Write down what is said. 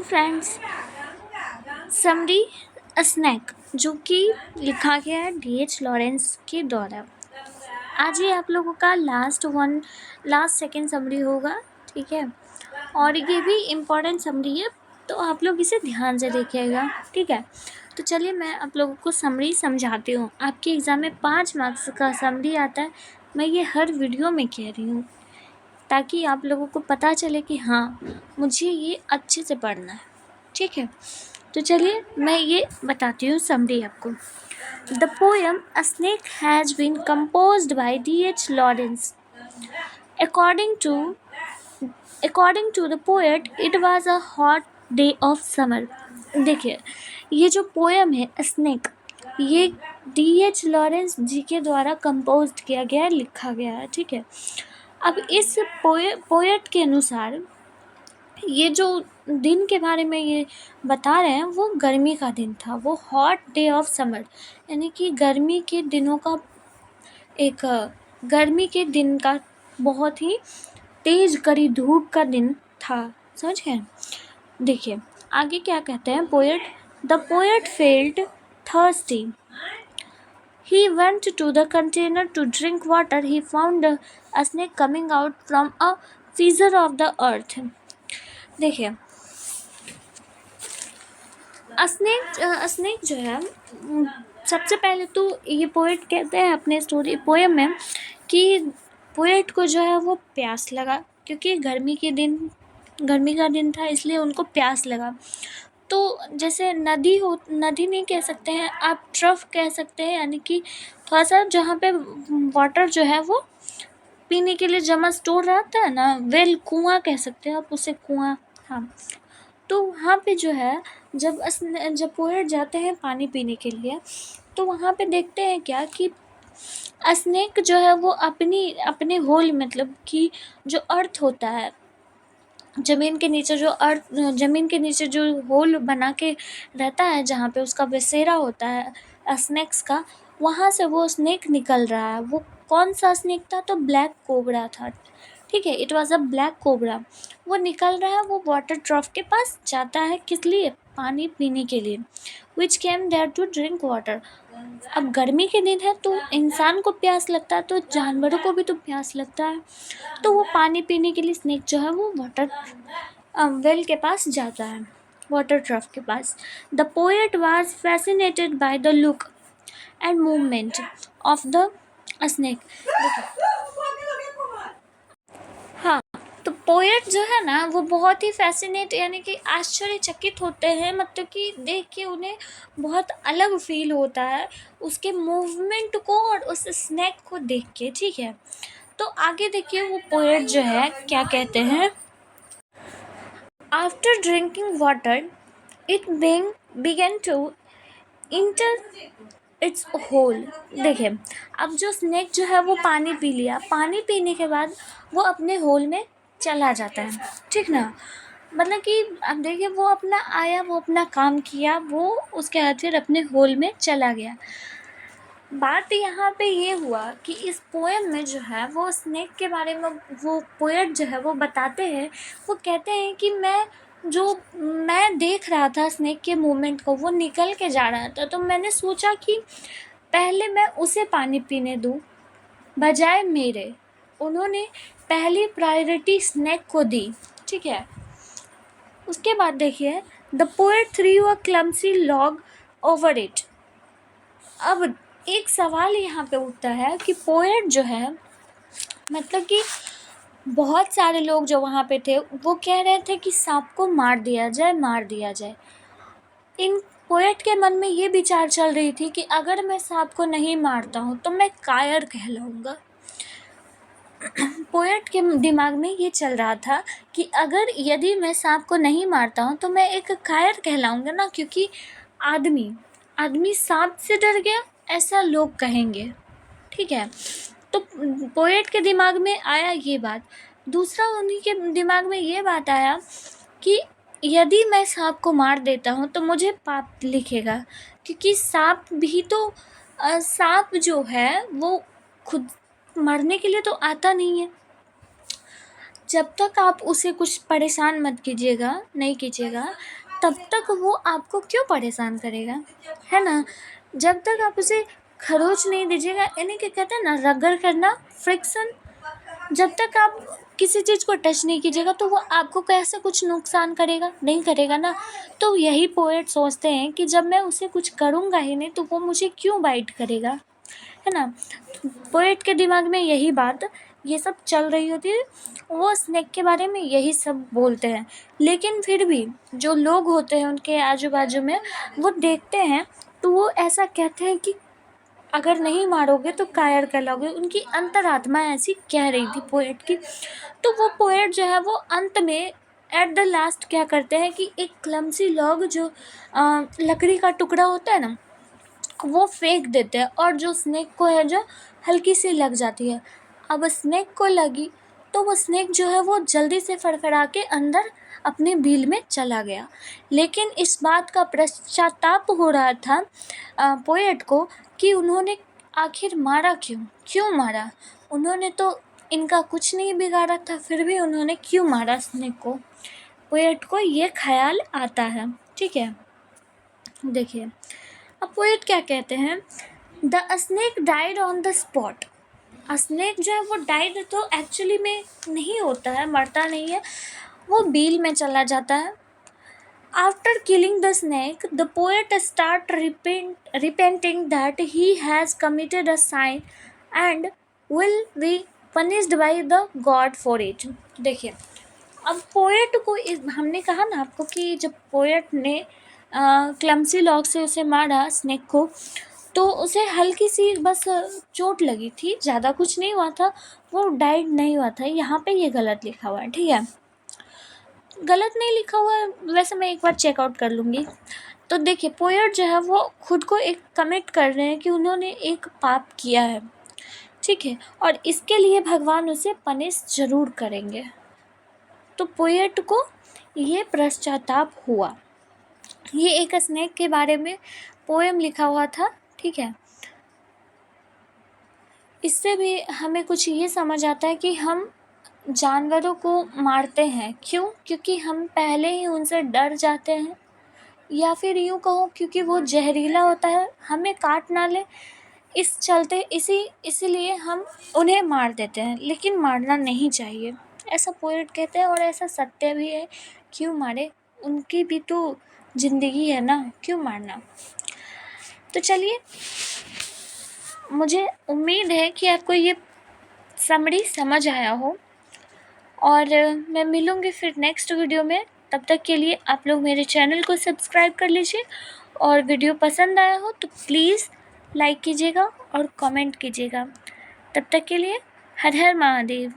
Friends, summary snack जो कि लिखा गया है डी.एच. लॉरेंस के द्वारा। आज ये आप लोगों का लास्ट सेकेंड समरी होगा, ठीक है। और ये भी इम्पॉर्टेंट समरी है, तो आप लोग इसे ध्यान से देखिएगा, ठीक है। तो चलिए मैं आप लोगों को समरी समझाती हूँ। आपके एग्ज़ाम में 5 मार्क्स का समरी आता है। मैं ये हर वीडियो में कह रही हूँ ताकि आप लोगों को पता चले कि हाँ, मुझे ये अच्छे से पढ़ना है, ठीक है। तो चलिए मैं ये बताती हूँ समरी आपको। The poem a snake has been composed by D.H. Lawrence. According to the poet, it was a hot day of summer. देखिए, ये जो पोएम है स्नेक, ये D.H. लॉरेंस जी के द्वारा कंपोज किया गया है, लिखा गया है, ठीक है। अब इस पोएट के अनुसार ये जो दिन के बारे में ये बता रहे हैं वो गर्मी का दिन था, वो हॉट डे ऑफ समर, यानी कि गर्मी के दिन का बहुत ही तेज कड़ी धूप का दिन था, समझ गए। देखिए आगे क्या कहते हैं poet. The poet felt thirsty, he went to the container to drink water. He found a snake coming out from a fissure of the earth. देखिए स्नेक जो है, सबसे पहले तो ये पोएट कहते हैं अपने पोएम में कि पोएट को जो है वो प्यास लगा, क्योंकि गर्मी का दिन था, इसलिए उनको प्यास लगा। तो जैसे नदी नहीं कह सकते हैं आप, ट्रफ कह सकते हैं, यानी कि थोड़ा सा जहाँ पे वाटर जो है वो पीने के लिए जमा स्टोर रहता है ना, वेल कुआं कह सकते हैं आप उसे, कुआं, हाँ। तो वहाँ पे जो है जब पोएट जाते हैं पानी पीने के लिए, तो वहाँ पे देखते हैं क्या कि स्नेक जो है वो अपने होल, मतलब कि जो अर्थ होता है, ज़मीन के नीचे जो होल बना के रहता है, जहाँ पे उसका बसेरा होता है स्नेक्स का, वहाँ से वो स्नेक निकल रहा है। वो कौन सा स्नेक था? तो ब्लैक कोबरा था, ठीक है। It was a black cobra. वो निकल रहा है, वो वाटर ट्रफ के पास जाता है, किस लिए? पानी पीने के लिए। Which came there to drink water. अब गर्मी के दिन है तो इंसान को प्यास लगता है, तो जानवरों को भी तो प्यास लगता है, तो वो पानी पीने के लिए स्नेक जो है वो वाटर वेल के पास जाता है, वाटर ट्रफ के पास। The poet was fascinated by the look and movement of the snake. हाँ, तो पोएट जो है ना वो बहुत ही फैसिनेट, यानी कि आश्चर्यचकित होते हैं, मतलब कि देख के उन्हें बहुत अलग फील होता है उसके मूवमेंट को और उस स्नेक को देख के, ठीक है। तो आगे देखिए वो पोएट जो है क्या कहते हैं। After drinking water it began to enter its hole. देखिए अब जो स्नेक जो है वो पानी पी लिया, पानी पीने के बाद वो अपने होल में चला जाता है, ठीक ना। मतलब कि अब देखिए वो अपना आया, वो अपना काम किया, वो उसके बाद फिर अपने होल में चला गया। बात यहाँ पे ये हुआ कि इस पोएम में जो है वो स्नेक के बारे में वो पोएट जो है वो बताते हैं, वो कहते हैं कि मैं देख रहा था स्नेक के मूवमेंट को, वो निकल के जा रहा था, तो मैंने सोचा कि पहले मैं उसे पानी पीने दूँ बजाय मेरे। उन्होंने पहली प्रायोरिटी स्नेक को दी, ठीक है। उसके बाद देखिए the poet through a clumsy log over it. अब एक सवाल यहाँ पे उठता है कि पोएट जो है, मतलब कि बहुत सारे लोग जो वहाँ पे थे वो कह रहे थे कि सांप को मार दिया जाए। इन पोएट के मन में ये विचार चल रही थी कि अगर मैं सांप को नहीं मारता हूँ तो मैं कायर कहलाऊँगा। पोएट के दिमाग में ये चल रहा था कि यदि मैं सांप को नहीं मारता हूँ तो मैं एक कायर कहलाऊँगा ना, क्योंकि आदमी सांप से डर गया, ऐसा लोग कहेंगे, ठीक है। तो पोएट के दिमाग में आया ये बात। दूसरा उन्हीं के दिमाग में ये बात आया कि यदि मैं सांप को मार देता हूँ तो मुझे पाप लिखेगा, क्योंकि सांप जो है वो खुद मरने के लिए तो आता नहीं है। जब तक आप उसे कुछ परेशान मत कीजिएगा, नहीं कीजिएगा, तब तक वो आपको क्यों परेशान करेगा, है ना। जब तक आप उसे खरोच नहीं दीजिएगा, यानी कि कहते हैं ना रगड़ करना, फ्रिक्शन, जब तक आप किसी चीज़ को टच नहीं कीजिएगा तो वो आपको कैसे कुछ नुकसान करेगा, नहीं करेगा ना। तो यही पोएट सोचते हैं कि जब मैं उसे कुछ करूँगा ही नहीं तो वो मुझे क्यों बाइट करेगा, है ना। पोएट के दिमाग में यही बात, ये सब चल रही होती है, वो स्नेक के बारे में यही सब बोलते हैं। लेकिन फिर भी जो लोग होते हैं उनके आजू बाजू में, वो देखते हैं तो वो ऐसा कहते हैं कि अगर नहीं मारोगे तो कायर कहलाओगे। उनकी अंतरात्मा ऐसी कह रही थी पोएट की। तो वो पोएट जो है वो अंत में एट द लास्ट क्या करते हैं कि एक क्लमसी लॉग जो लकड़ी का टुकड़ा होता है ना, वो फेंक देते हैं, और जो स्नेक को है जो हल्की सी लग जाती है। अब स्नेक को लगी तो वो स्नेक जो है वो जल्दी से फड़फड़ा के अंदर अपने बिल में चला गया। लेकिन इस बात का पश्चाताप हो रहा था पोएट को कि उन्होंने आखिर मारा क्यों मारा। उन्होंने तो इनका कुछ नहीं बिगाड़ा था, फिर भी उन्होंने क्यों मारा स्नेक को। पोएट को ये ख्याल आता है, ठीक है। देखिए अब पोएट क्या कहते हैं, the snake died on the spot. Snake जो है वो डाइड तो एक्चुअली में नहीं होता है, मरता नहीं है, वो बिल में चला जाता है। After killing the snake the poet start repenting that he has committed a sin and will be punished by the god for it। देखिए अब पोएट को हमने कहा ना आपको कि जब पोएट ने क्लमसी लॉग से उसे मारा स्नेक को, तो उसे हल्की सी बस चोट लगी थी, ज़्यादा कुछ नहीं हुआ था, वो डाइड नहीं हुआ था। यहाँ पे ये गलत लिखा हुआ है, ठीक है, गलत नहीं लिखा हुआ है, वैसे मैं एक बार चेकआउट कर लूँगी। तो देखिए पोएट जो है वो खुद को एक कमिट कर रहे हैं कि उन्होंने एक पाप किया है, ठीक है, और इसके लिए भगवान उसे पनिश ज़रूर करेंगे। तो पोएट को ये पश्चाताप हुआ। ये एक स्नेक के बारे में पोएम लिखा हुआ था, ठीक है। इससे भी हमें कुछ ये समझ आता है कि हम जानवरों को मारते हैं क्यों, क्योंकि हम पहले ही उनसे डर जाते हैं, या फिर यूँ कहो क्योंकि वो जहरीला होता है, हमें काट ना ले, इस चलते इसीलिए हम उन्हें मार देते हैं। लेकिन मारना नहीं चाहिए, ऐसा पोएट कहते हैं, और ऐसा सत्य भी है। क्यों मारे, उनकी भी तो ज़िंदगी है ना, क्यों मारना। तो चलिए, मुझे उम्मीद है कि आपको ये समरी समझ आया हो, और मैं मिलूँगी फिर नेक्स्ट वीडियो में। तब तक के लिए आप लोग मेरे चैनल को सब्सक्राइब कर लीजिए, और वीडियो पसंद आया हो तो प्लीज़ लाइक कीजिएगा और कमेंट कीजिएगा। तब तक के लिए हर हर महादेव।